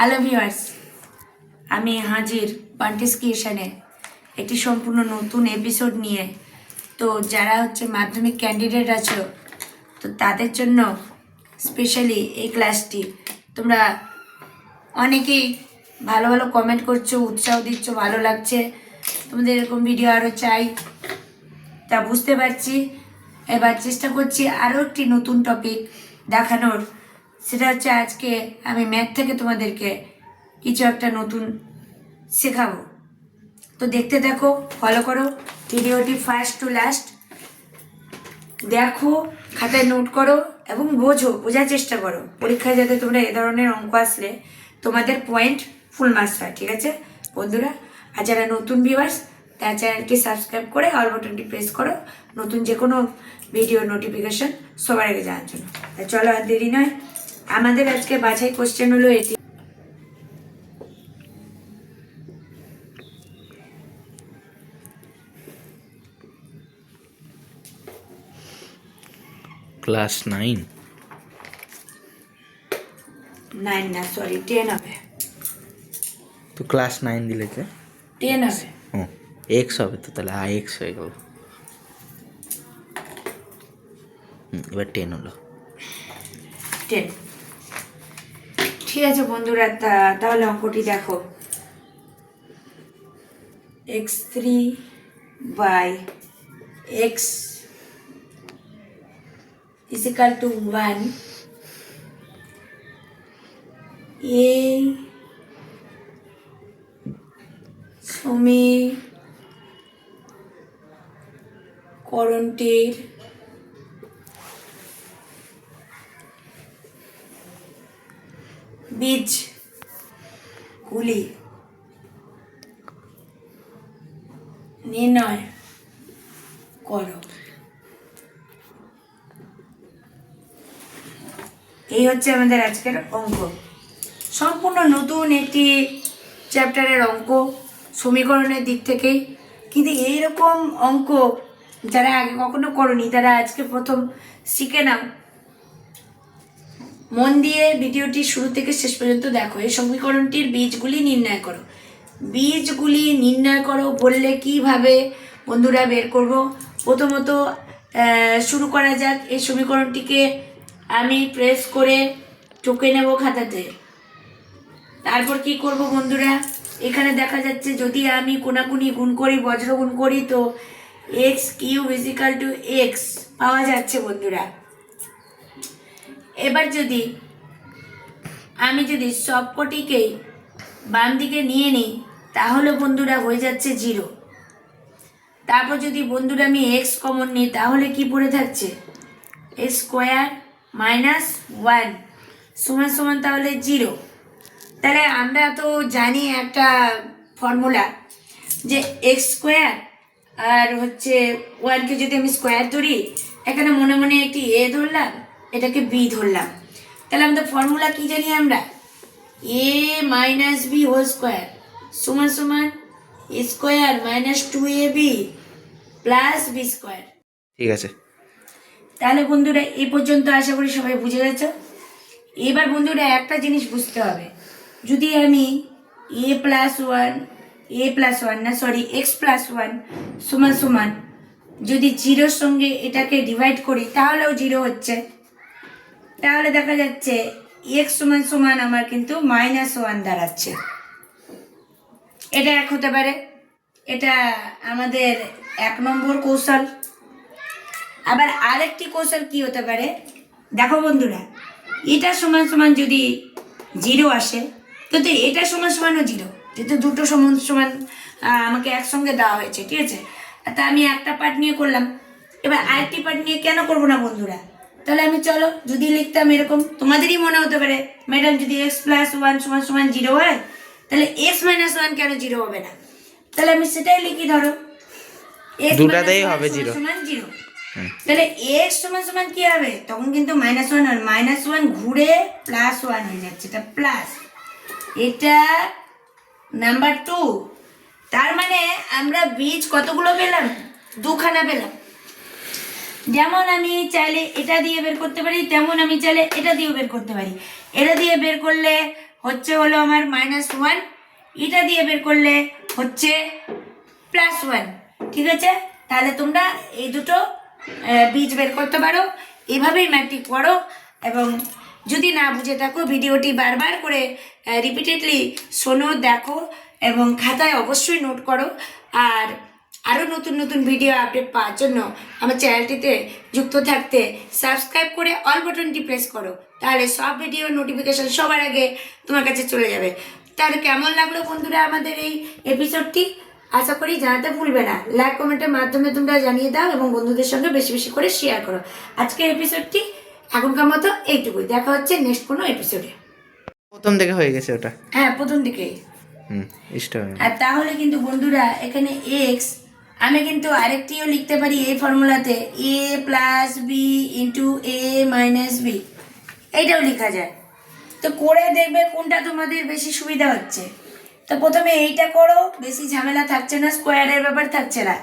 Hello viewers, আমি হাজির বান্টিস ক্রিয়েশনে একটি সম্পূর্ণ নতুন এপিসোড নিয়ে। তো যারা মাধ্যমিক ক্যান্ডিডেট আছো, তো তাদের জন্য স্পেশালি এই ক্লাসটি। তোমরা অনেকেই ভালো ভালো কমেন্ট করছো, উৎসাহ দিচ্ছ, ভালো লাগছে, তোমাদের এরকম ভিডিও আরও চাই, তা বুঝতে পারছি। এবার চেষ্টা করছি আরও একটি নতুন টপিক দেখানোর। সেটা আজকে আমি ম্যাথ থেকে তোমাদেরকে কিছু একটা নতুন শেখাবো। তো দেখতে দেখো, ফলো করো ভিডিওটি ফার্স্ট টু লাস্ট, দেখো, খাতায় নোট করো এবং বোঝার চেষ্টা করো। পরীক্ষায় যাতে তোমরা এ ধরনের অঙ্ক আসলে তোমাদের পয়েন্ট ফুল মার্কস হয়। ঠিক আছে বন্ধুরা? আর যারা নতুন ভিউয়ার্স, তার চ্যানেলটি সাবস্ক্রাইব করে অল বাটনটি প্রেস করো নতুন যে কোনো ভিডিও নোটিফিকেশন সবার আগে জানার জন্য। চলো, আর দেরি নয়, আমাদের আজকে বাছাই কোশ্চেন হলো এটি। ক্লাস 9 না সরি 10 হবে। তো ক্লাস 9 দিলে যে 10 হবে। ও এক্স হবে, তো তাহলে এক্স হয়ে গেল। এবার 10 হলো। 10। ঠিক আছে বন্ধুরা, তাহলে অঙ্কটি দেখো। x3 by x is equal to 1। এই সমীকরণটির বীজগুলি নির্ণয় করো। এই হচ্ছে আমাদের আজকের অঙ্ক। সম্পূর্ণ নতুন একটি চ্যাপ্টারের অঙ্ক, সমীকরণের দিক থেকেই। কিন্তু এইরকম অঙ্ক যারা আগে কখনো করনি, তারা আজকে প্রথম শিখে নাও। মন দিয়ে ভিডিওটি শুরু থেকে শেষ পর্যন্ত দেখো। এই সমীকরণটির বীজগুলি নির্ণয় করো। বীজগুলি নির্ণয় করো বললে কিভাবে বন্ধুরা বের করব? প্রথমত শুরু করা যাক। এই সমীকরণটিকে আমি প্রেস করে টুকে নেব খাতাতে। তারপর কি করব বন্ধুরা? এখানে দেখা যাচ্ছে যদি আমি কোনাকুনি গুণ করি, বজ্র গুণ করি, তো x cube is equal to x পাওয়া যাচ্ছে বন্ধুরা। এবার আমি যদি সবকটিকেই বাম দিকে নিয়ে নিই, তাহলে বন্ধুরা হয়ে যাচ্ছে 0। তারপর যদি বন্ধুরা আমি এক্স কমন নিই, তাহলে কি পড়ে থাকছে? এক্স স্কোয়ার মাইনাস 1 সমান সমান তাহলে 0। তাহলে আমরা তো জানি একটা ফর্মুলা, যে এক্স স্কোয়ার আর 1কে যদি আমি স্কোয়ার ধরি, এখানে মনে মনে একটি এ ধরলাম, এটাকে বি ধরলাম। তাহলে আমাদের ফর্মুলা কি জানি আমরা? A minus b whole square সমান সমান a square minus 2ab plus b square. ঠিক আছে, তাহলে বন্ধুরা এই পর্যন্ত আশা করি সবাই বুঝে গেছ। এবার বন্ধুরা একটা জিনিস বুঝতে হবে, যদি আমি এক্স প্লাস ওয়ান সমান সমান যদি 0-র সঙ্গে এটাকে ডিভাইড করি, তাহলেও 0 হচ্ছে। তাহলে দেখা যাচ্ছে এক্স সমান সমান আমার কিন্তু -1 দাঁড়াচ্ছে। এটা এক হতে পারে, এটা আমাদের 1 নম্বর কৌশল। আবার আরেকটি কৌশল কি হতে পারে দেখো বন্ধুরা, এটা সমান সমান যদি 0 আসে, তো এটা সমান সমানও 0, যেহেতু দুটো সমান সমান আমাকে একসঙ্গে দেওয়া হয়েছে। ঠিক আছে, তা আমি একটা পার্ট নিয়ে করলাম, এবার আরেকটি পার্ট নিয়ে কেন করবো না বন্ধুরা? তাহলে আমি চলো যদি লিখতাম এরকম, তোমাদেরই মনে হতে পারে ম্যাডাম যদি এক্স প্লাস 1 সমান সমান 0 হয়, তাহলে এক্স মাইনাস 1 কেন 0 হবে না? তাহলে আমি সেটাই লিখি, ধরো দুটাতেই হবে 0 সমান 0। তাহলে এক্স সমান সমান কি হবে? তখন কিন্তু -1 আর -1 ঘুরে +1 হয়ে যাচ্ছে, এটা প্লাস, এটা নাম্বার 2। তার মানে আমরা বীজ কতগুলো পেলাম? 2খানা পেলাম। যেমন আমি চাইলে এটা দিয়ে বের করতে পারি, তেমন আমি চাইলে এটা দিয়েও বের করতে পারি। এটা দিয়ে বের করলে হচ্ছে হলো আমার -1, এটা দিয়ে বের করলে হচ্ছে +1। ঠিক আছে, তাহলে তোমরা এই দুটো বীজ বের করতে পারো। এভাবেই ম্যাট্রিক পড়ো, এবং যদি না বুঝে থাকো ভিডিওটি বারবার করে রিপিটেডলি শোনো, দেখো, এবং খাতায় অবশ্যই নোট করো। আর আরও নতুন নতুন ভিডিও আপডেট পাওয়ার জন্য আমার চ্যানেলটিতে যুক্ত থাকতে সাবস্ক্রাইব করে অল বাটনটি প্রেস করো, তাহলে সব ভিডিও নোটিফিকেশন সবার আগে তোমার কাছে চলে যাবে। তাহলে কেমন লাগলো বন্ধুরা আমাদের এই এপিসোডটি? আশা করি জানাতে ভুলবে না। লাইক কমেন্টের মাধ্যমে তোমরা জানিয়ে দাও এবং বন্ধুদের সঙ্গে বেশি বেশি করে শেয়ার করো। আজকের এপিসোডটি এখনকার মতো এইটুকুই। দেখা হচ্ছে নেক্সট কোনো এপিসোডে। প্রথম থেকে হয়ে গেছে ওটা। হ্যাঁ, প্রথম দিকেই। স্টার। আর তাহলে কিন্তু বন্ধুরা এখানে এক্স আমি কিন্তু আরেকটিও লিখতে পারি এই ফর্মুলাতে, a + b * a - b, এইটাও লেখা যায়। তো করে দেখবে কোনটা তোমাদের বেশি সুবিধা হচ্ছে। তো প্রথমে এইটা করো, বেশি ঝামেলা থাকছে না, স্কোয়ারের ব্যাপার থাকছে না।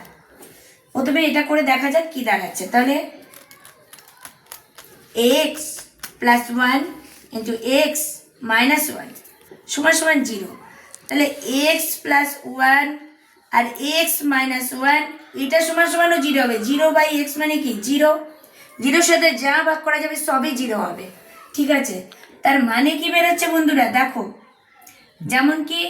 প্রথমে এটা করে দেখা যাক কি দাঁড়াচ্ছে। তাহলে x + 1 * x - 1 = 0। তাহলে x + 1 আর x - 1 এটা সমানও 0 হবে। 0/x মানে কি 0, 0-র সাথে যা ভাগ করা যাবে সবই 0 হবে। ঠিক আছে, তার মানে কি বেরোচ্ছে বন্ধুরা? দেখো, যেমন কি